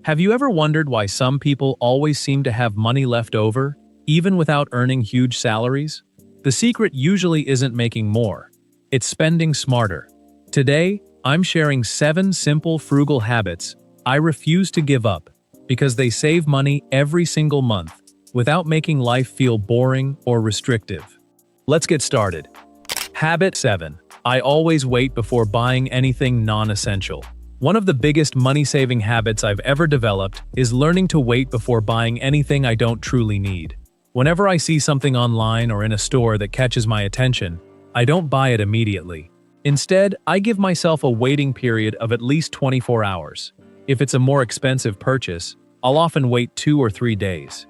Have you ever wondered why some people always seem to have money left over, even without earning huge salaries? The secret usually isn't making more. It's spending smarter. Today, I'm sharing 7 simple frugal habits I refuse to give up because they save money every single month without making life feel boring or restrictive. Let's get started. Habit 7. I always wait before buying anything non-essential. One of the biggest money-saving habits I've ever developed is learning to wait before buying anything I don't truly need. Whenever I see something online or in a store that catches my attention, I don't buy it immediately. Instead, I give myself a waiting period of at least 24 hours. If it's a more expensive purchase, I'll often wait 2 or 3 days.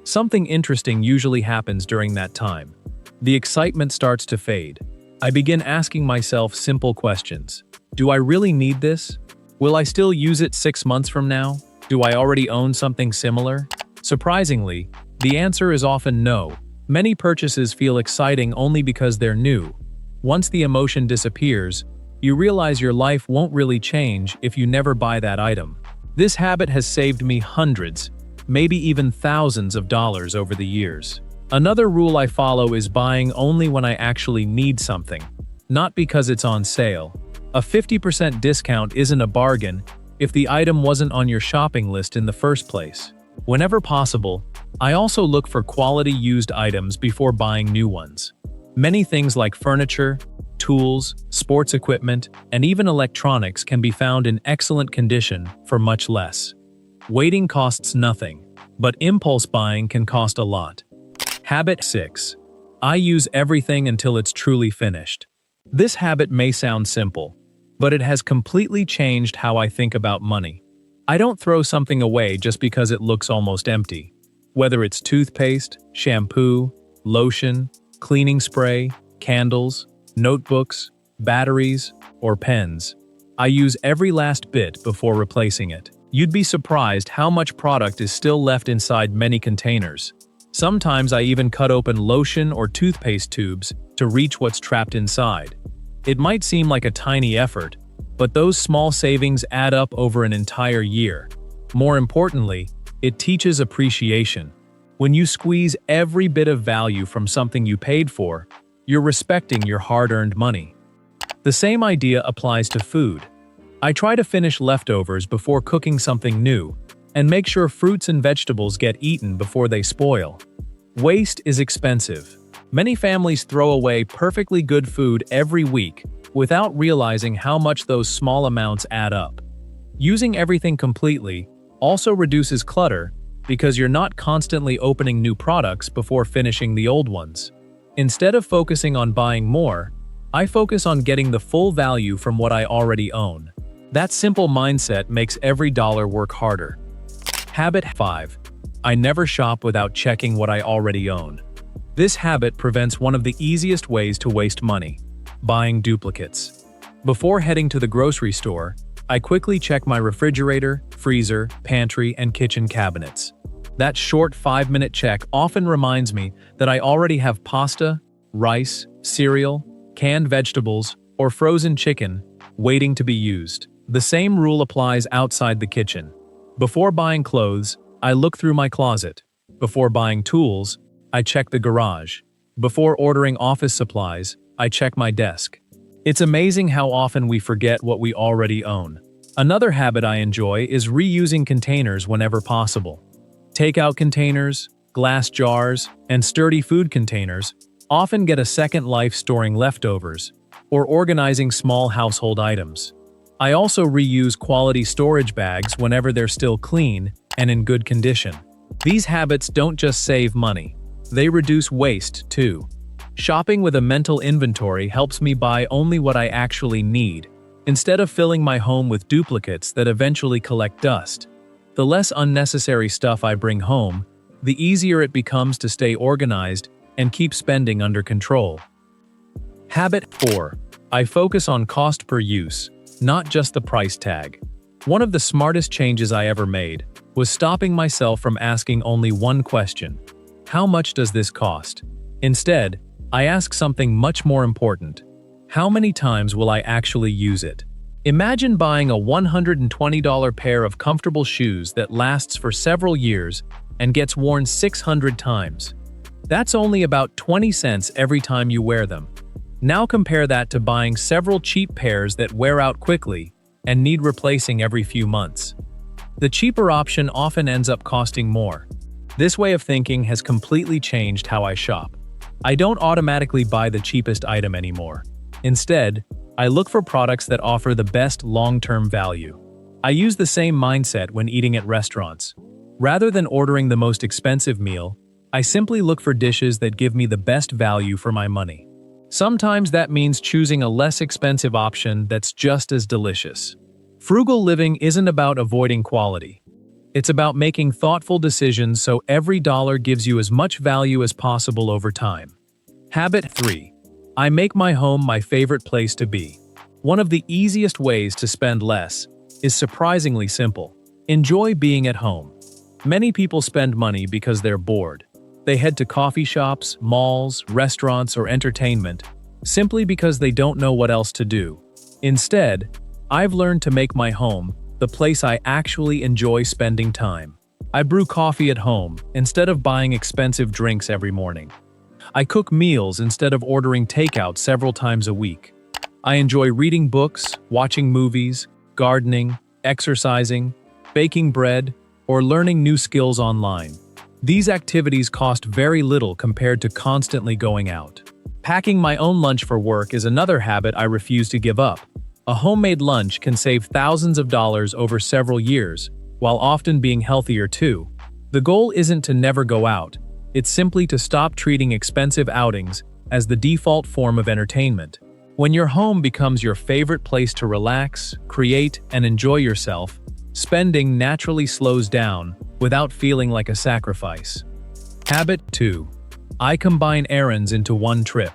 Something interesting usually happens during that time. The excitement starts to fade. I begin asking myself simple questions. Do I really need this? Will I still use it 6 months from now? Do I already own something similar? Surprisingly, the answer is often no. Many purchases feel exciting only because they're new. Once the emotion disappears, you realize your life won't really change if you never buy that item. This habit has saved me hundreds, maybe even thousands of dollars over the years. Another rule I follow is buying only when I actually need something, not because it's on sale. A 50% discount isn't a bargain if the item wasn't on your shopping list in the first place. Whenever possible, I also look for quality used items before buying new ones. Many things like furniture, tools, sports equipment, and even electronics can be found in excellent condition for much less. Waiting costs nothing, but impulse buying can cost a lot. Habit 6. I use everything until it's truly finished. This habit may sound simple, but it has completely changed how I think about money. I don't throw something away just because it looks almost empty. Whether it's toothpaste, shampoo, lotion, cleaning spray, candles, notebooks, batteries, or pens, I use every last bit before replacing it. You'd be surprised how much product is still left inside many containers. Sometimes I even cut open lotion or toothpaste tubes to reach what's trapped inside. It might seem like a tiny effort, but those small savings add up over an entire year. More importantly, it teaches appreciation. When you squeeze every bit of value from something you paid for, you're respecting your hard-earned money. The same idea applies to food. I try to finish leftovers before cooking something new, and make sure fruits and vegetables get eaten before they spoil. Waste is expensive. Many families throw away perfectly good food every week without realizing how much those small amounts add up. Using everything completely also reduces clutter because you're not constantly opening new products before finishing the old ones. Instead of focusing on buying more, I focus on getting the full value from what I already own. That simple mindset makes every dollar work harder. Habit 5. I never shop without checking what I already own. This habit prevents one of the easiest ways to waste money: buying duplicates. Before heading to the grocery store, I quickly check my refrigerator, freezer, pantry, and kitchen cabinets. That short 5-minute check often reminds me that I already have pasta, rice, cereal, canned vegetables, or frozen chicken waiting to be used. The same rule applies outside the kitchen. Before buying clothes, I look through my closet. Before buying tools, I check the garage. Before ordering office supplies, I check my desk. It's amazing how often we forget what we already own. Another habit I enjoy is reusing containers whenever possible. Takeout containers, glass jars, and sturdy food containers often get a second life storing leftovers or organizing small household items. I also reuse quality storage bags whenever they're still clean and in good condition. These habits don't just save money, they reduce waste too. Shopping with a mental inventory helps me buy only what I actually need, instead of filling my home with duplicates that eventually collect dust. The less unnecessary stuff I bring home, the easier it becomes to stay organized and keep spending under control. Habit 4. I focus on cost per use, not just the price tag. One of the smartest changes I ever made was stopping myself from asking only one question: how much does this cost? Instead, I ask something much more important: how many times will I actually use it? Imagine buying a $120 pair of comfortable shoes that lasts for several years and gets worn 600 times. That's only about 20 cents every time you wear them. Now compare that to buying several cheap pairs that wear out quickly and need replacing every few months. The cheaper option often ends up costing more. This way of thinking has completely changed how I shop. I don't automatically buy the cheapest item anymore. Instead, I look for products that offer the best long-term value. I use the same mindset when eating at restaurants. Rather than ordering the most expensive meal, I simply look for dishes that give me the best value for my money. Sometimes that means choosing a less expensive option that's just as delicious. Frugal living isn't about avoiding quality. It's about making thoughtful decisions so every dollar gives you as much value as possible over time. Habit 3. I make my home my favorite place to be. One of the easiest ways to spend less is surprisingly simple. Enjoy being at home. Many people spend money because they're bored. They head to coffee shops, malls, restaurants, or entertainment simply because they don't know what else to do. Instead, I've learned to make my home the place I actually enjoy spending time. I brew coffee at home instead of buying expensive drinks every morning. I cook meals instead of ordering takeout several times a week. I enjoy reading books, watching movies, gardening, exercising, baking bread, or learning new skills online. These activities cost very little compared to constantly going out. Packing my own lunch for work is another habit I refuse to give up. A homemade lunch can save thousands of dollars over several years, while often being healthier too. The goal isn't to never go out. It's simply to stop treating expensive outings as the default form of entertainment. When your home becomes your favorite place to relax, create, and enjoy yourself, spending naturally slows down without feeling like a sacrifice. Habit 2. I combine errands into one trip.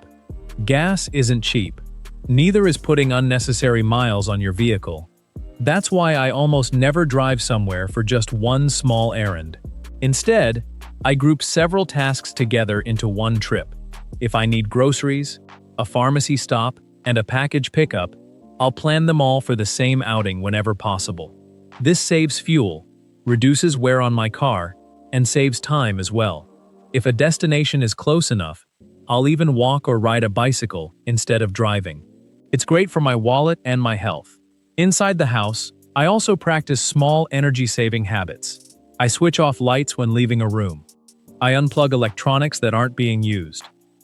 Gas isn't cheap. Neither is putting unnecessary miles on your vehicle. That's why I almost never drive somewhere for just one small errand. Instead, I group several tasks together into one trip. If I need groceries, a pharmacy stop, and a package pickup, I'll plan them all for the same outing whenever possible. This saves fuel, reduces wear on my car, and saves time as well. If a destination is close enough, I'll even walk or ride a bicycle instead of driving. It's great for my wallet and my health. Inside the house, I also practice small energy-saving habits. I switch off lights when leaving a room. I unplug electronics that aren't being used.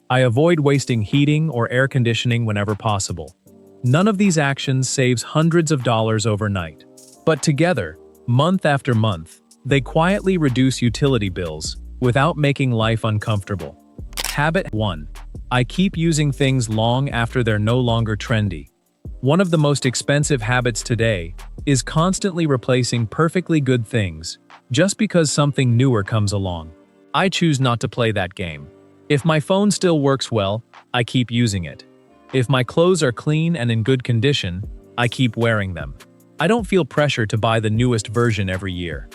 I avoid wasting heating or air conditioning whenever possible. None of these actions saves hundreds of dollars overnight. But together, month after month, they quietly reduce utility bills without making life uncomfortable. Habit 1. I keep using things long after they're no longer trendy. One of the most expensive habits today is constantly replacing perfectly good things just because something newer comes along. I choose not to play that game. If my phone still works well, I keep using it. If my clothes are clean and in good condition, I keep wearing them. I don't feel pressure to buy the newest version every year.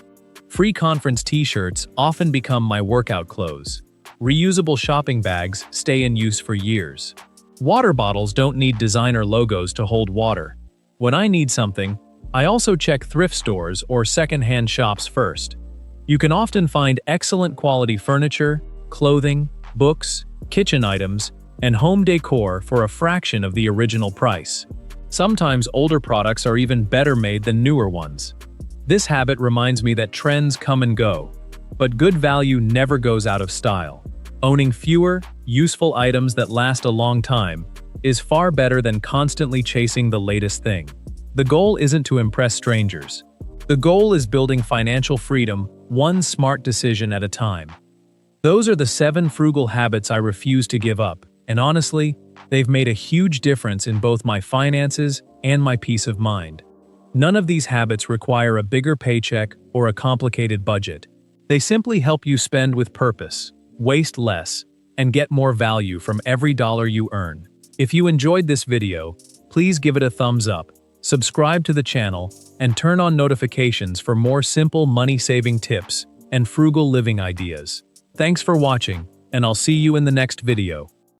Free conference t-shirts often become my workout clothes. Reusable shopping bags stay in use for years. Water bottles don't need designer logos to hold water. When I need something, I also check thrift stores or secondhand shops first. You can often find excellent quality furniture, clothing, books, kitchen items, and home decor for a fraction of the original price. Sometimes older products are even better made than newer ones. This habit reminds me that trends come and go, but good value never goes out of style. Owning fewer, useful items that last a long time is far better than constantly chasing the latest thing. The goal isn't to impress strangers. The goal is building financial freedom, one smart decision at a time. Those are the 7 frugal habits I refuse to give up, and honestly, they've made a huge difference in both my finances and my peace of mind. None of these habits require a bigger paycheck or a complicated budget. They simply help you spend with purpose, waste less, and get more value from every dollar you earn. If you enjoyed this video, please give it a thumbs up, subscribe to the channel, and turn on notifications for more simple money-saving tips and frugal living ideas. Thanks for watching, and I'll see you in the next video.